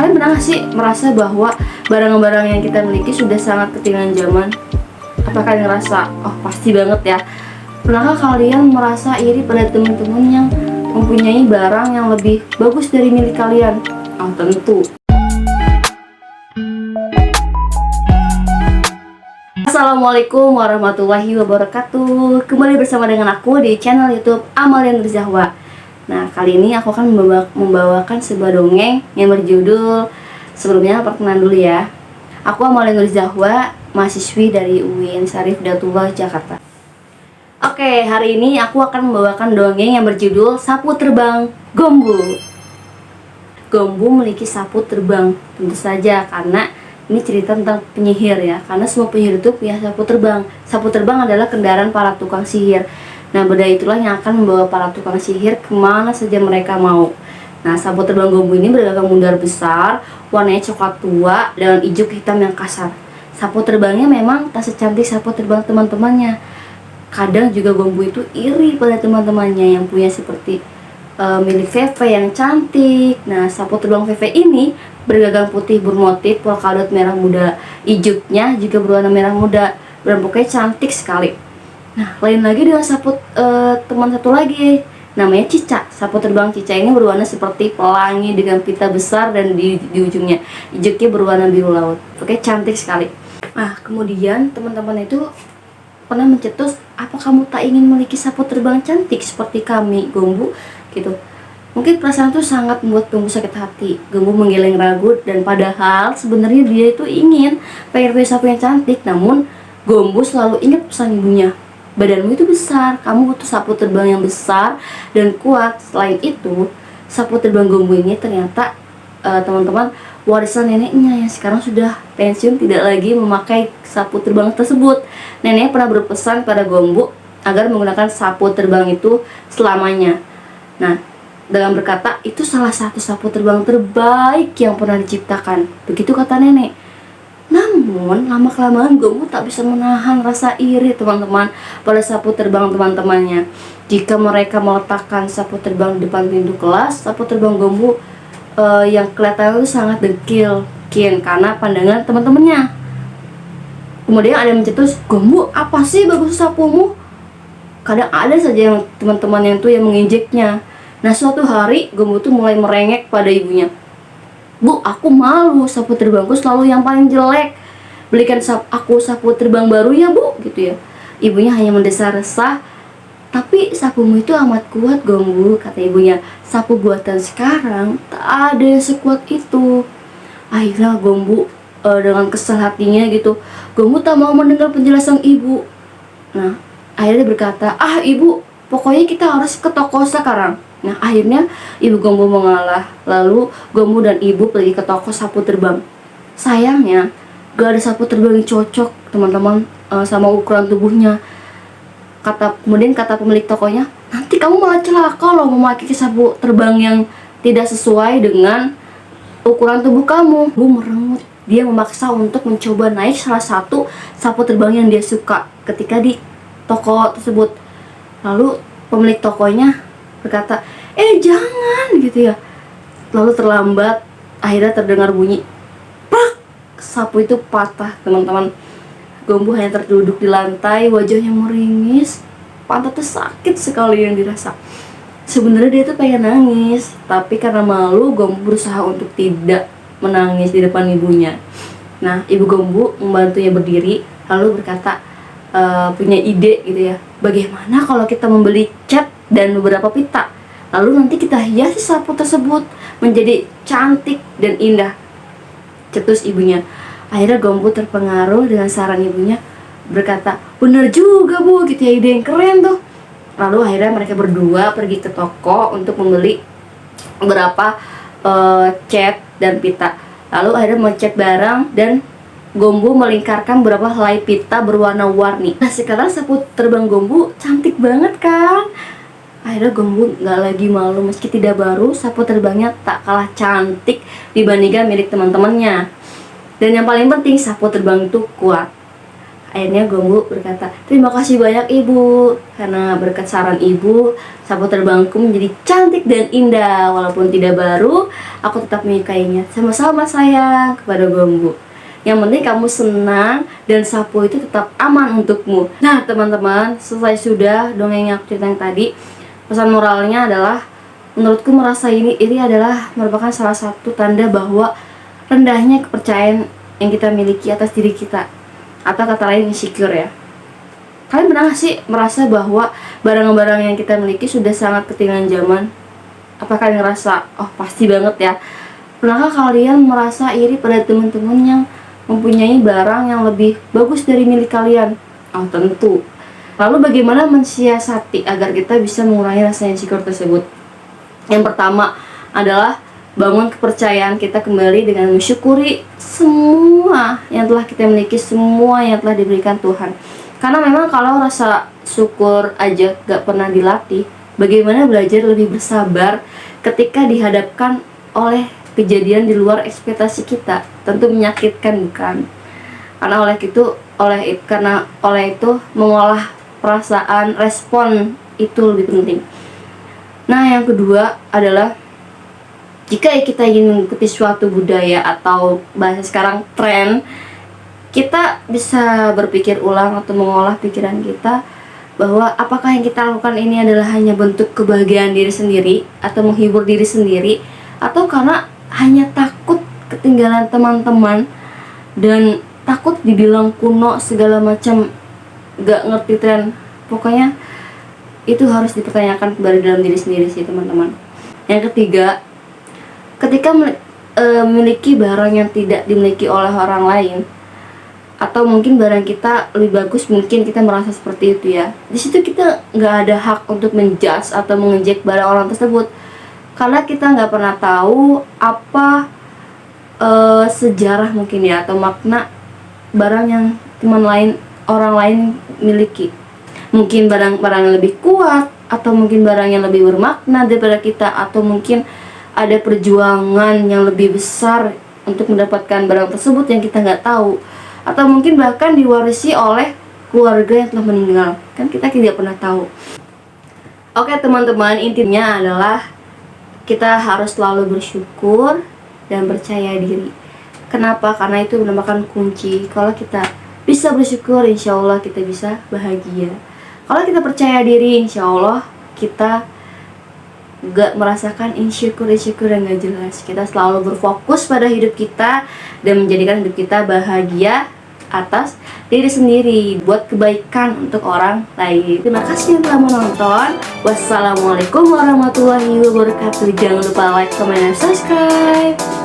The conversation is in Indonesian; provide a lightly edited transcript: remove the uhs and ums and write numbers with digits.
Kalian pernah gak sih merasa bahwa barang-barang yang kita miliki sudah sangat ketinggalan zaman? Apa kalian ngerasa, oh pasti banget ya. Pernahkah kalian merasa iri pada teman-teman yang mempunyai barang yang lebih bagus dari milik kalian? Oh tentu. Assalamualaikum warahmatullahi wabarakatuh. Kembali bersama dengan aku di channel YouTube Amalia Nurzahwa. Nah, kali ini aku akan membawakan sebuah dongeng yang berjudul, sebelumnya perkenalan dulu ya. Aku Amalia Nurzahwa, mahasiswi dari UIN Syarif Hidayatullah Jakarta. Oke, hari ini aku akan membawakan dongeng yang berjudul Sapu Terbang Gombu. Gombu memiliki sapu terbang, tentu saja karena ini cerita tentang penyihir ya. Karena semua penyihir itu punya sapu terbang. Sapu terbang adalah kendaraan para tukang sihir. Nah, benda itulah yang akan membawa para tukang sihir kemana saja mereka mau. Nah, sapu terbang Gombu ini bergagang bundar besar, warnanya coklat tua dengan ijuk hitam yang kasar. Sapu terbangnya memang tak secantik sapu terbang teman-temannya. Kadang juga Gombu itu iri pada teman-temannya yang punya seperti milik Feve yang cantik. Nah, sapu terbang Feve ini bergagang putih bermotif polkadot merah muda. Ijuknya juga berwarna merah muda. Bentuknya cantik sekali. Nah, lain lagi dengan sapu teman satu lagi, namanya Cica. Sapu terbang Cica ini berwarna seperti pelangi dengan pita besar dan di ujungnya ijuknya berwarna biru laut. Oke, cantik sekali. Nah, kemudian teman-teman itu pernah mencetus, apa kamu tak ingin memiliki sapu terbang cantik seperti kami, Gombu? Gitu. Mungkin perasaan itu sangat membuat Gombu sakit hati. Gombu menggeleng ragu dan padahal sebenarnya dia itu ingin pengen punya sapu yang cantik, namun Gombu selalu ingat pesan ibunya. Badanmu itu besar, kamu butuh sapu terbang yang besar dan kuat. Selain itu, sapu terbang Gombu ini ternyata teman-teman warisan neneknya yang sekarang sudah pensiun, tidak lagi memakai sapu terbang tersebut. Neneknya pernah berpesan pada Gombu agar menggunakan sapu terbang itu selamanya. Nah, dengan berkata, itu salah satu sapu terbang terbaik yang pernah diciptakan. Begitu kata nenek. Namun, lama-kelamaan Gombu tak bisa menahan rasa iri teman-teman pada sapu terbang teman-temannya. Jika mereka meletakkan sapu terbang di depan pintu kelas, sapu terbang Gombu yang kelihatan itu sangat dekil karena pandangan teman-temannya. Kemudian ada yang mencetus, Gombu, apa sih bagus sapumu? Kadang ada saja yang teman-teman yang tuh yang menginjeknya. Nah, suatu hari Gombu tuh mulai merengek pada ibunya. Bu, aku malu, sapu terbangku selalu yang paling jelek. Belikan aku sapu terbang baru ya, Bu, gitu ya. Ibunya hanya mendesah resah. Tapi sapumu itu amat kuat, Gombu, kata ibunya. Sapu buatan sekarang tak ada yang sekuat itu. Akhirnya Gombu dengan kesal hatinya gitu, Gombu tak mau mendengar penjelasan ibu. Nah, akhirnya berkata, ibu, pokoknya kita harus ke toko sekarang. Nah, akhirnya ibu Gombu mengalah. Lalu Gombu dan ibu pergi ke toko sapu terbang. Sayangnya gak ada sapu terbang yang cocok teman-teman sama ukuran tubuhnya. Kemudian kata pemilik tokonya, nanti kamu malah celaka loh memakai sapu terbang yang tidak sesuai dengan ukuran tubuh kamu. Bu merengut. Dia memaksa untuk mencoba naik salah satu sapu terbang yang dia suka ketika di toko tersebut. Lalu pemilik tokonya berkata, jangan gitu ya. Lalu terlambat, akhirnya terdengar bunyi prak, sapu itu patah teman-teman. Gombu hanya terduduk di lantai, wajahnya meringis, pantatnya sakit sekali yang dirasa. Sebenarnya dia tuh pengen nangis, tapi karena malu Gombu berusaha untuk tidak menangis di depan ibunya. Nah, ibu Gombu membantunya berdiri, lalu berkata, punya ide gitu ya, bagaimana kalau kita membeli cat dan beberapa pita, lalu nanti kita hiasi sapu tersebut menjadi cantik dan indah, cetus ibunya. Akhirnya Gombu terpengaruh dengan saran ibunya, berkata, bener juga Bu, gitu ya, ide yang keren tuh. Lalu akhirnya mereka berdua pergi ke toko untuk membeli beberapa cat dan pita. Lalu akhirnya mencat barang dan Gombu melingkarkan beberapa helai pita berwarna-warni. Nah, sekarang sapu terbang Gombu cantik banget kan? Akhirnya Gombu gak lagi malu, meski tidak baru, sapu terbangnya tak kalah cantik dibandingkan milik teman-temannya. Dan yang paling penting, sapu terbang itu kuat. Akhirnya Gombu berkata, terima kasih banyak ibu, karena berkat saran ibu, sapu terbangku menjadi cantik dan indah. Walaupun tidak baru, aku tetap menyukainya. Sama-sama sayang, kepada Gombu. Yang penting kamu senang dan sapu itu tetap aman untukmu. Nah teman-teman, selesai sudah dongeng yang aku ceritain tadi. Pesan moralnya adalah, menurutku merasa ini adalah merupakan salah satu tanda bahwa rendahnya kepercayaan yang kita miliki atas diri kita, atau kata lain insecure ya. Kalian pernah gak sih merasa bahwa barang-barang yang kita miliki sudah sangat ketinggalan zaman? Apakah kalian ngerasa, oh pasti banget ya. Pernahkah kalian merasa iri pada teman-teman yang mempunyai barang yang lebih bagus dari milik kalian? Oh tentu. Lalu bagaimana mensiasati agar kita bisa mengurangi rasa insecure tersebut? Yang pertama adalah bangun kepercayaan kita kembali dengan mensyukuri semua yang telah kita miliki, semua yang telah diberikan Tuhan. Karena memang kalau rasa syukur aja gak pernah dilatih, bagaimana belajar lebih bersabar ketika dihadapkan oleh kejadian di luar ekspektasi kita? Tentu menyakitkan, bukan? Karena oleh itu mengolah perasaan, respon itu lebih penting. Nah yang kedua adalah, jika kita ingin mengikuti suatu budaya atau bahasa sekarang tren, kita bisa berpikir ulang atau mengolah pikiran kita bahwa apakah yang kita lakukan ini adalah hanya bentuk kebahagiaan diri sendiri atau menghibur diri sendiri, atau karena hanya takut ketinggalan teman-teman dan takut dibilang kuno segala macam, gak ngerti tren. Pokoknya itu harus dipertanyakan kembali dalam diri sendiri sih teman-teman. Yang ketiga, ketika memiliki barang yang tidak dimiliki oleh orang lain, atau mungkin barang kita lebih bagus, mungkin kita merasa seperti itu ya. Di situ kita nggak ada hak untuk menjudge atau mengejek barang orang tersebut, karena kita nggak pernah tahu apa sejarah mungkin ya, atau makna barang yang orang lain miliki. Mungkin barang-barang yang lebih kuat, atau mungkin barang yang lebih bermakna daripada kita, atau mungkin ada perjuangan yang lebih besar untuk mendapatkan barang tersebut yang kita nggak tahu, atau mungkin bahkan diwarisi oleh keluarga yang telah meninggal, kan kita tidak pernah tahu. Oke teman-teman, intinya adalah kita harus selalu bersyukur dan percaya diri. Kenapa? Karena itu merupakan kunci. Kalau kita bisa bersyukur, insya Allah kita bisa bahagia. Kalau kita percaya diri, insya Allah kita gak merasakan insecure yang gak jelas. Kita selalu berfokus pada hidup kita dan menjadikan hidup kita bahagia atas diri sendiri, buat kebaikan untuk orang lain. Terima kasih yang telah menonton. Wassalamualaikum warahmatullahi wabarakatuh. Jangan lupa like, comment, dan subscribe.